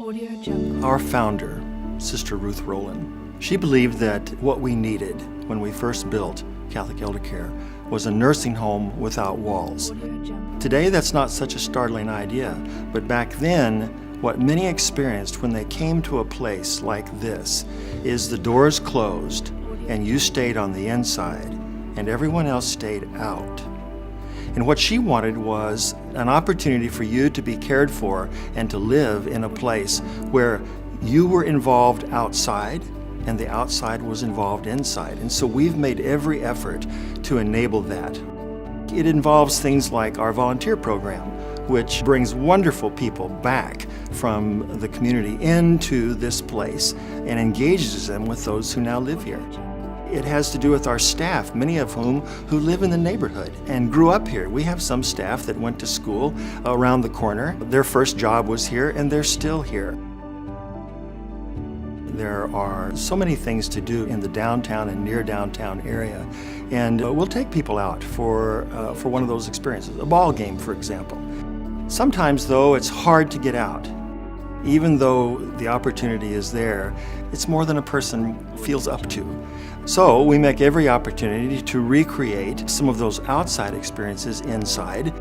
Our founder, Sister Ruth Rowland, she believed that what we needed when we first built Catholic Eldercare was a nursing home without walls. Today, that's not such a startling idea, but back then, what many experienced when they came to a place like this is the doors closed and you stayed on the inside and everyone else stayed out. And what she wanted was an opportunity for you to be cared for and to live in a place where you were involved outside and the outside was involved inside. And so we've made every effort to enable that. It involves things like our volunteer program, which brings wonderful people back from the community into this place and engages them with those who now live here. It has to do with our staff, many of whom who live in the neighborhood and grew up here. We have some staff that went to school around the corner. Their first job was here and they're still here. There are so many things to do in the downtown and near downtown area, and we'll take people out for one of those experiences, a ball game, for example. Sometimes, though, it's hard to get out. Even though the opportunity is there, it's more than a person feels up to. So we make every opportunity to recreate some of those outside experiences inside.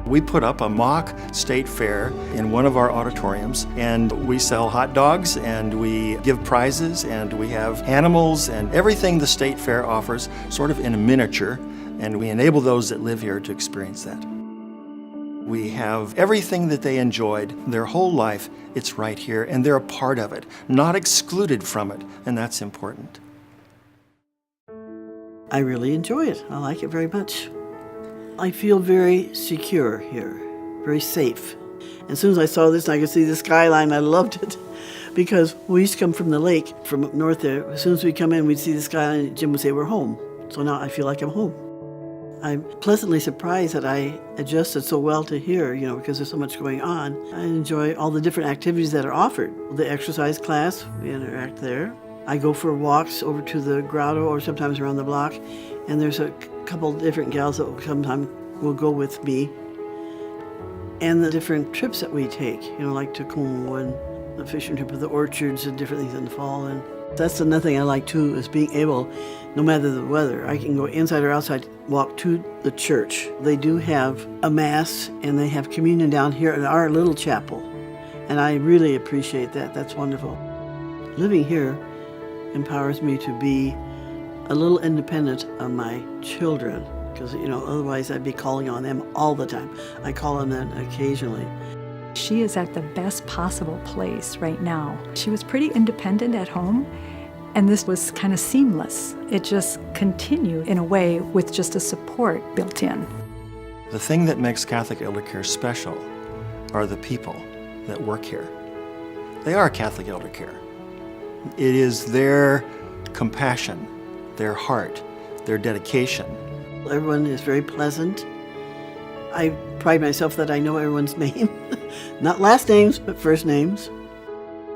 We put up a mock state fair in one of our auditoriums, and we sell hot dogs, and we give prizes, and we have animals, and everything the state fair offers, sort of in a miniature, and we enable those that live here to experience that. We have everything that they enjoyed their whole life. It's right here, and they're a part of it, not excluded from it, and that's important. I really enjoy it. I like it very much. I feel very secure here, very safe. As soon as I saw this and I could see the skyline, I loved it. Because we used to come from the lake, from up north there. As soon as we come in, we'd see the skyline, and Jim would say, "We're home." So now I feel like I'm home. I'm pleasantly surprised that I adjusted so well to here, because there's so much going on. I enjoy all the different activities that are offered. The exercise class, we interact there. I go for walks over to the grotto or sometimes around the block, and there's a couple different gals that sometimes will go with me. And the different trips that we take, like to Como and the fishing trip with the orchards and different things in the fall. And that's another thing I like too, is being able, no matter the weather, I can go inside or outside, walk to the church. They do have a mass and they have communion down here in our little chapel. And I really appreciate that. That's wonderful. Living here empowers me to be a little independent of my children, because otherwise I'd be calling on them all the time. I call on them occasionally. She is at the best possible place right now. She was pretty independent at home, and this was kind of seamless. It just continued in a way with just a support built in. The thing that makes Catholic Eldercare special are the people that work here. They are Catholic Eldercare. It is their compassion, their heart, their dedication. Everyone is very pleasant. I pride myself that I know everyone's name. Not last names, but first names.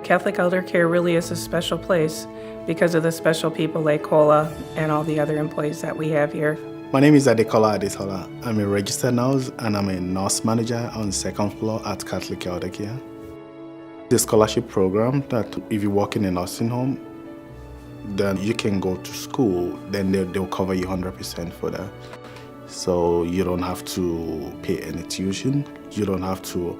Catholic Eldercare really is a special place because of the special people like Kola and all the other employees that we have here. My name is Adekola Adetola. I'm a registered nurse and I'm a nurse manager on the second floor at Catholic Eldercare. The scholarship program that if you work in a nursing home, then you can go to school, then they'll cover you 100% for that. So you don't have to pay any tuition. You don't have to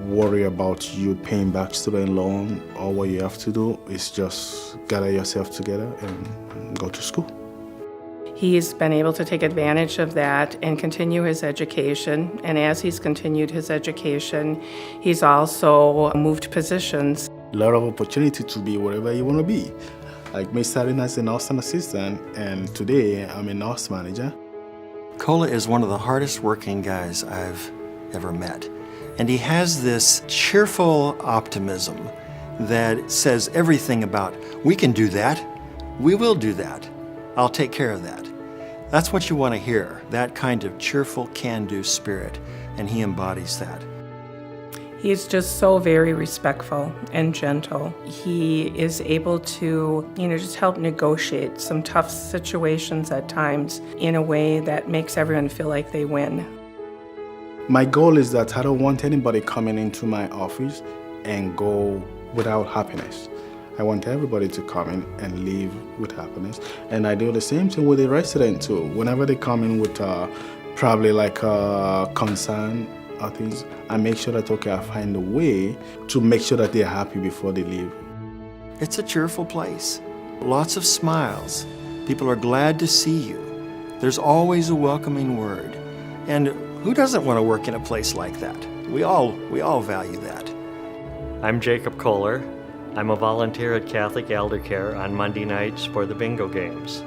worry about you paying back student loan. All what you have to do is just gather yourself together and go to school. He's been able to take advantage of that and continue his education. And as he's continued his education, he's also moved positions. A lot of opportunity to be wherever you want to be. Like me starting as a nurse assistant, and today I'm a nurse manager. Kola is one of the hardest working guys I've ever met. And he has this cheerful optimism that says everything about, we can do that, we will do that, I'll take care of that. That's what you want to hear, that kind of cheerful can-do spirit, and he embodies that. He's just so very respectful and gentle. He is able to, just help negotiate some tough situations at times in a way that makes everyone feel like they win. My goal is that I don't want anybody coming into my office and go without happiness. I want everybody to come in and live with happiness. And I do the same thing with the resident too. Whenever they come in with probably like a concern or things, I make sure that, okay, I find a way to make sure that they're happy before they leave. It's a cheerful place. Lots of smiles. People are glad to see you. There's always a welcoming word. And who doesn't want to work in a place like that? We all value that. I'm Jacob Kohler. I'm a volunteer at Catholic Eldercare on Monday nights for the bingo games.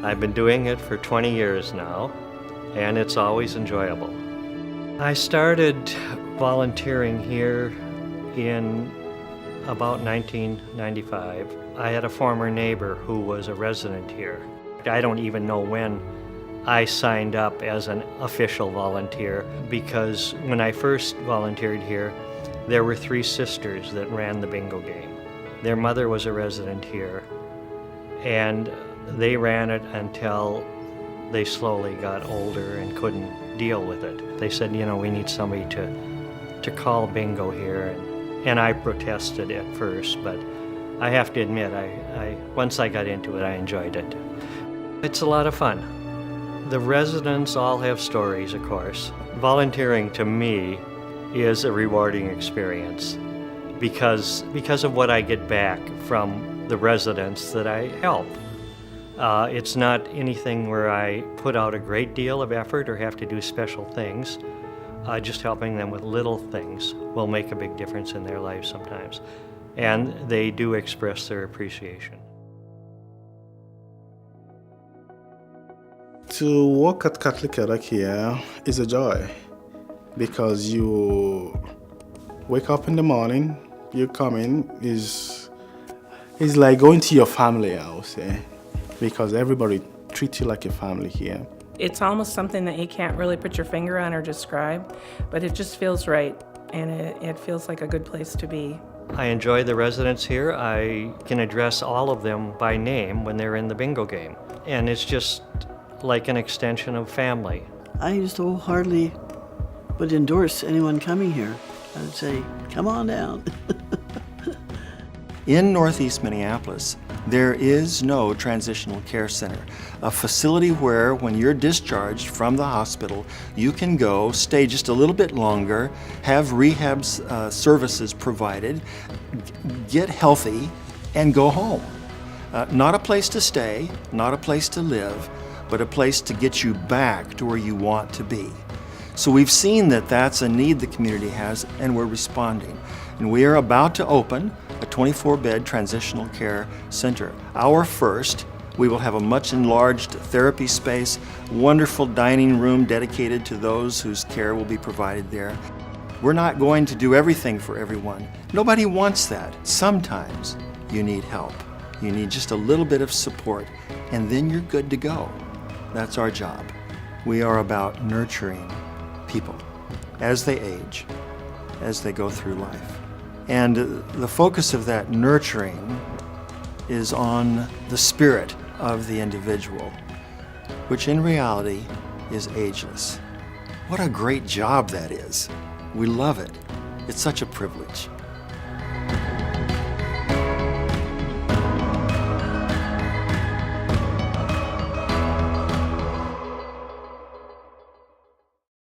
I've been doing it for 20 years now, and it's always enjoyable. I started volunteering here in about 1995. I had a former neighbor who was a resident here. I don't even know when I signed up as an official volunteer, because when I first volunteered here, there were 3 sisters that ran the bingo game. Their mother was a resident here, and they ran it until they slowly got older and couldn't deal with it. They said, you know, we need somebody to call bingo here, and I protested at first, but I have to admit, once I got into it, I enjoyed it. It's a lot of fun. The residents all have stories, of course. Volunteering to me is a rewarding experience because of what I get back from the residents that I help. It's not anything where I put out a great deal of effort or have to do special things. Just helping them with little things will make a big difference in their lives sometimes. And they do express their appreciation. To work at Catholic Eldercare is a joy, because you wake up in the morning, you come in, it's like going to your family, I would say, because everybody treats you like a family here. It's almost something that you can't really put your finger on or describe, but it just feels right, and it feels like a good place to be. I enjoy the residents here. I can address all of them by name when they're in the bingo game, and it's just like an extension of family. I just wholeheartedly would endorse anyone coming here. I would say, come on down. In Northeast Minneapolis, there is no transitional care center, a facility where when you're discharged from the hospital, you can go, stay just a little bit longer, have rehab services provided, get healthy, and go home. Not a place to stay, not a place to live, but a place to get you back to where you want to be. So we've seen that that's a need the community has, and we're responding. And we are about to open a 24-bed transitional care center. Our first. We will have a much enlarged therapy space, wonderful dining room dedicated to those whose care will be provided there. We're not going to do everything for everyone. Nobody wants that. Sometimes you need help. You need just a little bit of support, and then you're good to go. That's our job. We are about nurturing people as they age, as they go through life. And the focus of that nurturing is on the spirit of the individual, which in reality is ageless. What a great job that is. We love it. It's such a privilege.